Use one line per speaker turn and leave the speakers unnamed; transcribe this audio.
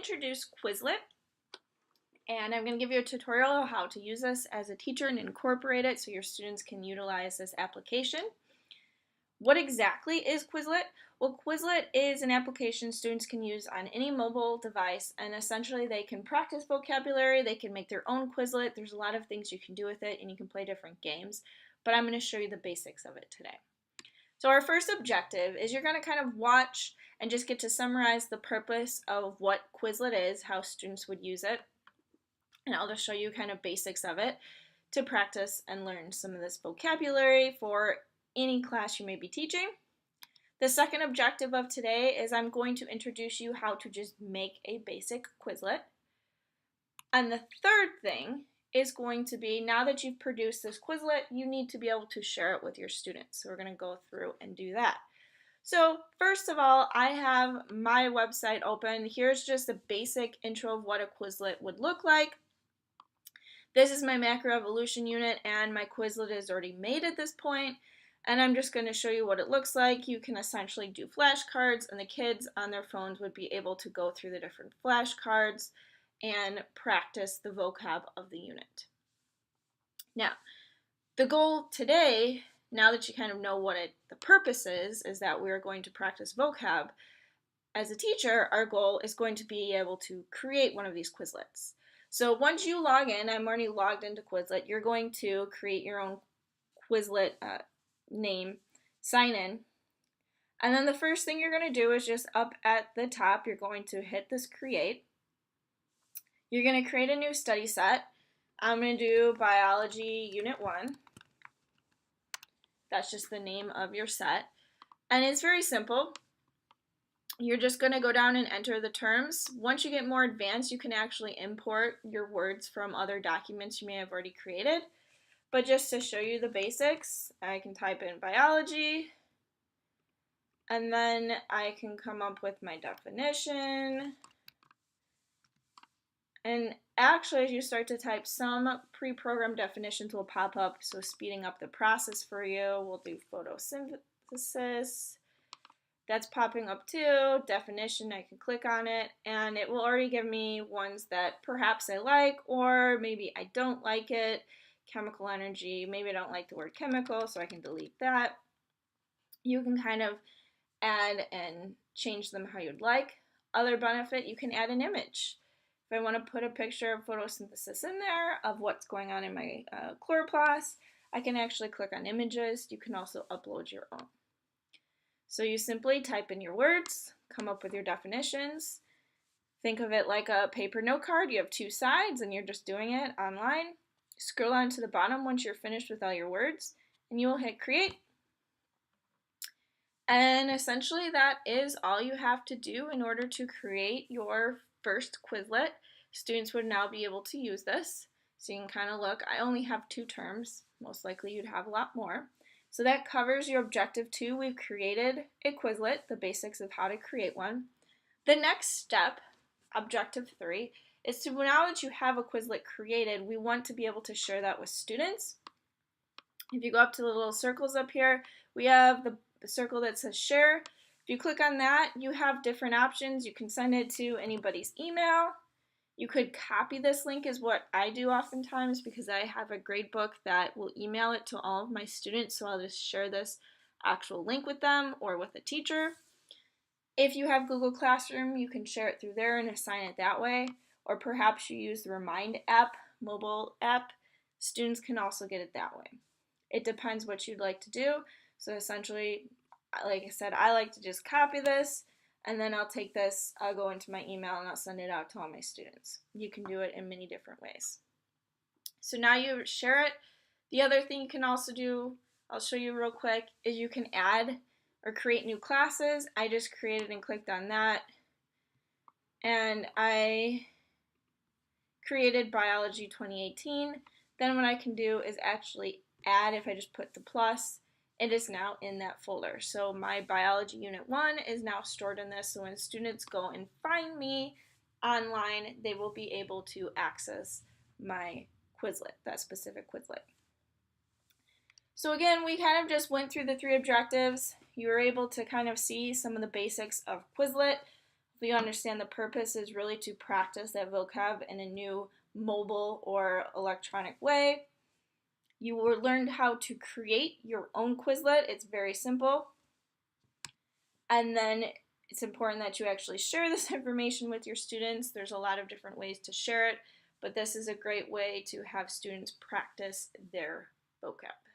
introduce Quizlet, and I'm going to give you a tutorial on how to use this as a teacher and incorporate it so your students can utilize this application. What exactly is Quizlet? Well, Quizlet is an application students can use on any mobile device, and essentially they can practice vocabulary, they can make their own Quizlet. There's a lot of things you can do with it, and you can play different games, but I'm going to show you the basics of it today. So our first objective is you're going to kind of watch and just get to summarize the purpose of what Quizlet is, how students would use it, and I'll just show you kind of basics of it to practice and learn some of this vocabulary for any class you may be teaching. The second objective of today is I'm going to introduce you how to just make a basic Quizlet. And the third thing is going to be, now that you've produced this Quizlet, you need to be able to share it with your students. So we're going to go through and do that. So first of all, I have my website open. Here's just a basic intro of what a Quizlet would look like. This is my macro evolution unit, and my Quizlet is already made at this point. And I'm just going to show you what it looks like. You can essentially do flashcards, and the kids on their phones would be able to go through the different flashcards and practice the vocab of the unit. Now, the goal today, now that you kind of know what the purpose is that we're going to practice vocab. As a teacher, our goal is going to be able to create one of these Quizlets. So once you log in, I'm already logged into Quizlet, you're going to create your own Quizlet name, sign in, and then the first thing you're going to do is just up at the top, you're going to hit this create. You're going to create a new study set. I'm going to do Biology Unit 1. That's just the name of your set. And it's very simple. You're just going to go down and enter the terms. Once you get more advanced, you can actually import your words from other documents you may have already created. But just to show you the basics, I can type in biology, and then I can come up with my definition. And actually, as you start to type, some pre-programmed definitions will pop up, so speeding up the process for you. We'll do photosynthesis. That's popping up too. Definition, I can click on it, and it will already give me ones that perhaps I like, or maybe I don't like it. Chemical energy, maybe I don't like the word chemical, so I can delete that. You can kind of add and change them how you'd like. Other benefit, you can add an image. If I want to put a picture of photosynthesis in there, of what's going on in my chloroplast, I can actually click on images. You can also upload your own. So you simply type in your words, come up with your definitions. Think of it like a paper note card. You have two sides and you're just doing it online. Scroll down to the bottom once you're finished with all your words, and you will hit create. And essentially that is all you have to do in order to create your first Quizlet. Students would now be able to use this. So you can kind of look, I only have 2 terms. Most likely you'd have a lot more. So that covers your objective 2. We've created a Quizlet, the basics of how to create one. The next step, objective 3, is to, now that you have a Quizlet created, we want to be able to share that with students. If you go up to the little circles up here, we have the circle that says share. If you click on that, you have different options. You can send it to anybody's email. You could copy this link, is what I do oftentimes, because I have a gradebook that will email it to all of my students, so I'll just share this actual link with them or with a teacher. If you have Google Classroom, you can share it through there and assign it that way. Or perhaps you use the Remind app, mobile app. Students can also get it that way. It depends what you'd like to do. So essentially, like I said, I like to just copy this, and then I'll take this, I'll go into my email, and I'll send it out to all my students. You can do it in many different ways. So now you share it. The other thing you can also do, I'll show you real quick, is you can add or create new classes. I just created and clicked on that, and I created Biology 2018. Then what I can do is actually add, if I just put the plus, it is now in that folder. So my Biology Unit 1 is now stored in this, so when students go and find me online, they will be able to access my Quizlet, that specific Quizlet. So again, we kind of just went through the 3 objectives. You were able to kind of see some of the basics of Quizlet, You understand the purpose is really to practice that vocab in a new mobile or electronic way. You learned how to create your own Quizlet. It's very simple. And then it's important that you actually share this information with your students. There's a lot of different ways to share it, but this is a great way to have students practice their vocab.